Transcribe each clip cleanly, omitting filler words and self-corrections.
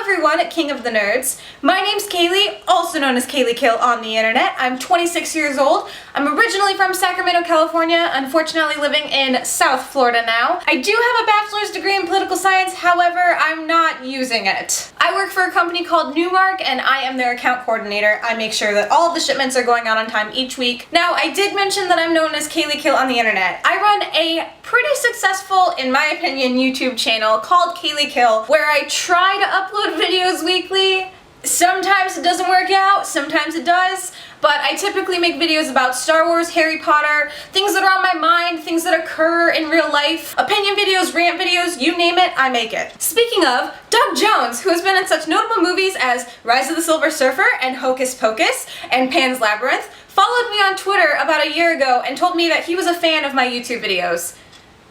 everyone at King of the Nerds. My name's Kayleigh, also known as Kayleigh Kill on the internet. I'm 26 years old. I'm originally from Sacramento, California, unfortunately living in South Florida now. I do have a bachelor's degree in political science, however, I'm not using it. I work for a company called Newmark and I am their account coordinator. I make sure that all of the shipments are going out on time each week. Now, I did mention that I'm known as Kayleigh Kill on the internet. I run a pretty successful, in my opinion, YouTube channel called Kayleigh Kill, where I try to upload videos weekly. Sometimes it doesn't work out, sometimes it does, but I typically make videos about Star Wars, Harry Potter, things that are on my mind, things that occur in real life, opinion videos, rant videos, you name it, I make it. Speaking of, Doug Jones, who has been in such notable movies as Rise of the Silver Surfer and Hocus Pocus and Pan's Labyrinth, followed me on Twitter about a year ago and told me that he was a fan of my YouTube videos.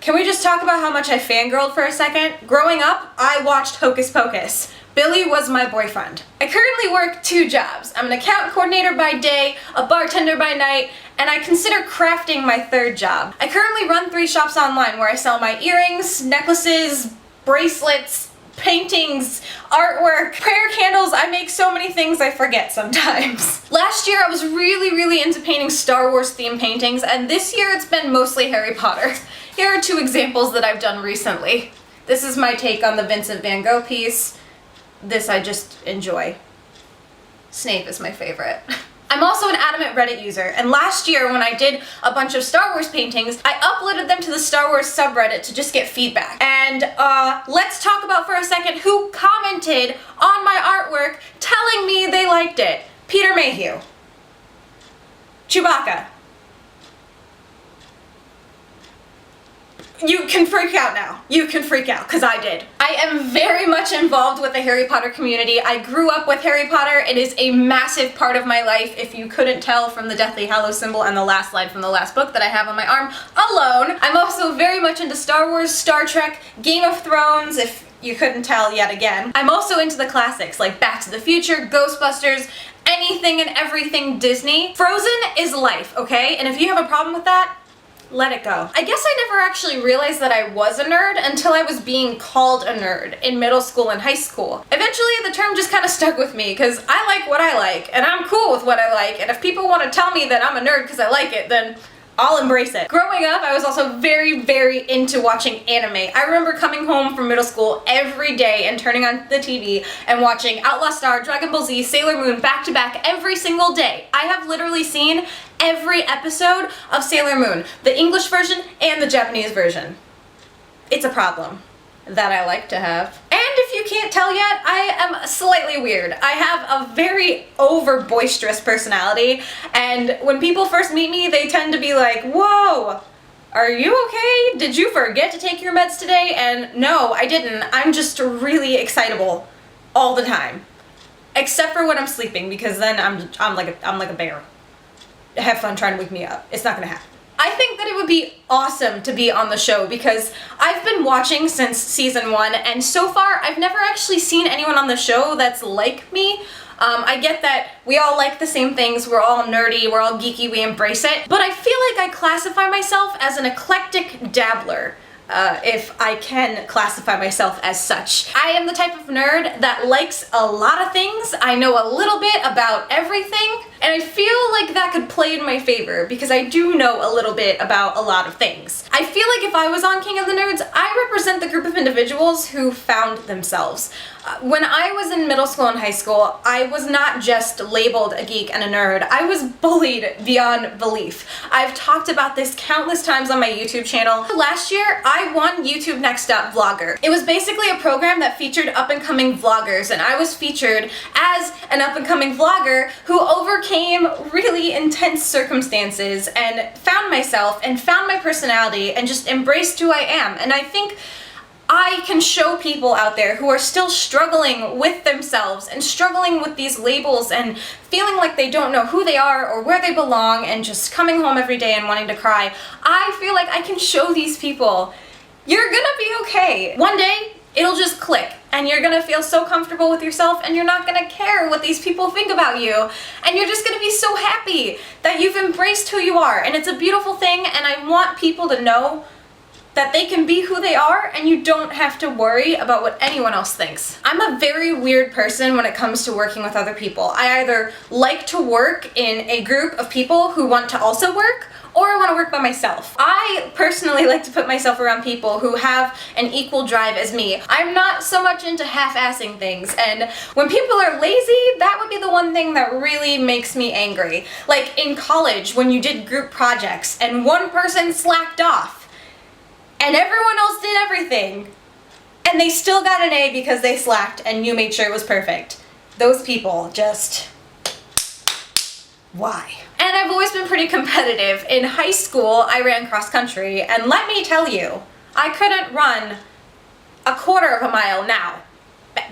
Can we just talk about how much I fangirled for a second? Growing up, I watched Hocus Pocus. Billy was my boyfriend. I currently work 2 jobs. I'm an account coordinator by day, a bartender by night, and I consider crafting my 3rd job. I currently run 3 shops online where I sell my earrings, necklaces, bracelets, paintings, artwork, prayer candles. I make so many things I forget sometimes. Last year I was really into painting Star Wars themed paintings, and this year it's been mostly Harry Potter. Here are 2 examples that I've done recently. This is my take on the Vincent van Gogh piece. This I just enjoy. Snape is my favorite. I'm also an adamant Reddit user, and last year when I did a bunch of Star Wars paintings, I uploaded them to the Star Wars subreddit to just get feedback. And let's talk about for a second who commented on my artwork telling me they liked it. Peter Mayhew. Chewbacca. You can freak out now. You can freak out, because I did. I am very much involved with the Harry Potter community. I grew up with Harry Potter. It is a massive part of my life, if you couldn't tell from the Deathly Hallows symbol and the last line from the last book that I have on my arm alone. I'm also very much into Star Wars, Star Trek, Game of Thrones, if you couldn't tell yet again. I'm also into the classics, like Back to the Future, Ghostbusters, anything and everything Disney. Frozen is life, okay? And if you have a problem with that, let it go. I guess I never actually realized that I was a nerd until I was being called a nerd in middle school and high school. Eventually the term just kind of stuck with me because I like what I like and I'm cool with what I like, and if people want to tell me that I'm a nerd because I like it, then I'll embrace it. Growing up, I was also very into watching anime. I remember coming home from middle school every day and turning on the TV and watching Outlaw Star, Dragon Ball Z, Sailor Moon back to back every single day. I have literally seen every episode of Sailor Moon, the English version and the Japanese version. It's a problem that I like to have. And if you can't tell yet, I am slightly weird. I have a very over boisterous personality, and when people first meet me, they tend to be like, whoa, are you okay? Did you forget to take your meds today? And no, I didn't. I'm just really excitable all the time. Except for when I'm sleeping, because then I'm like a bear. Have fun trying to wake me up. It's not gonna happen. I think that it would be awesome to be on the show because I've been watching since season 1, and so far I've never actually seen anyone on the show that's like me. I get that we all like the same things, we're all nerdy, we're all geeky, we embrace it, but I feel like I classify myself as an eclectic dabbler. If I can classify myself as such. I am the type of nerd that likes a lot of things. I know a little bit about everything, and I feel like that could play in my favor because I do know a little bit about a lot of things. I feel like if I was on King of the Nerds, I represent the group of individuals who found themselves. When I was in middle school and high school, I was not just labeled a geek and a nerd. I was bullied beyond belief. I've talked about this countless times on my YouTube channel. Last year, I won YouTube Next Up Vlogger. It was basically a program that featured up-and-coming vloggers, and I was featured as an up-and-coming vlogger who overcame really intense circumstances and found myself and found my personality and just embraced who I am. And I think I can show people out there who are still struggling with themselves and struggling with these labels and feeling like they don't know who they are or where they belong and just coming home every day and wanting to cry. I feel like I can show these people, you're gonna be okay. One day, it'll just click and you're gonna feel so comfortable with yourself and you're not gonna care what these people think about you. And you're just gonna be so happy that you've embraced who you are. And it's a beautiful thing, and I want people to know that they can be who they are and you don't have to worry about what anyone else thinks. I'm a very weird person when it comes to working with other people. I either like to work in a group of people who want to also work, or I want to work by myself. I personally like to put myself around people who have an equal drive as me. I'm not so much into half-assing things, and when people are lazy, that would be the one thing that really makes me angry. Like in college, when you did group projects and one person slacked off, and everyone else did everything, and they still got an A because they slacked and you made sure it was perfect. Those people just... why? And I've always been pretty competitive. In high school, I ran cross country, and let me tell you, I couldn't run a quarter of a mile now,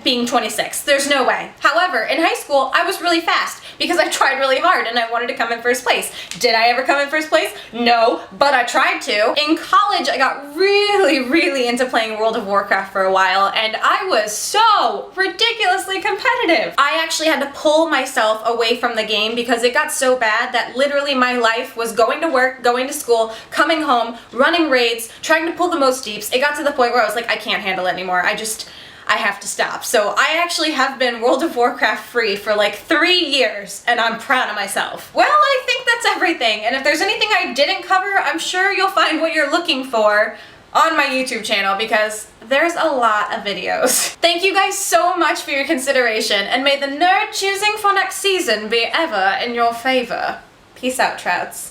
being 26. There's no way. However, in high school, I was really fast because I tried really hard and I wanted to come in first place. Did I ever come in first place? No, but I tried to. In college, I got really into playing World of Warcraft for a while, and I was so ridiculously competitive. I actually had to pull myself away from the game because it got so bad that literally my life was going to work, going to school, coming home, running raids, trying to pull the most deeps. It got to the point where I was like, I can't handle it anymore. I have to stop. So I actually have been World of Warcraft free for like 3 years, and I'm proud of myself. Well, I think that's everything, and if there's anything I didn't cover, I'm sure you'll find what you're looking for on my YouTube channel because there's a lot of videos. Thank you guys so much for your consideration, and may the nerd choosing for next season be ever in your favor. Peace out, Trouts.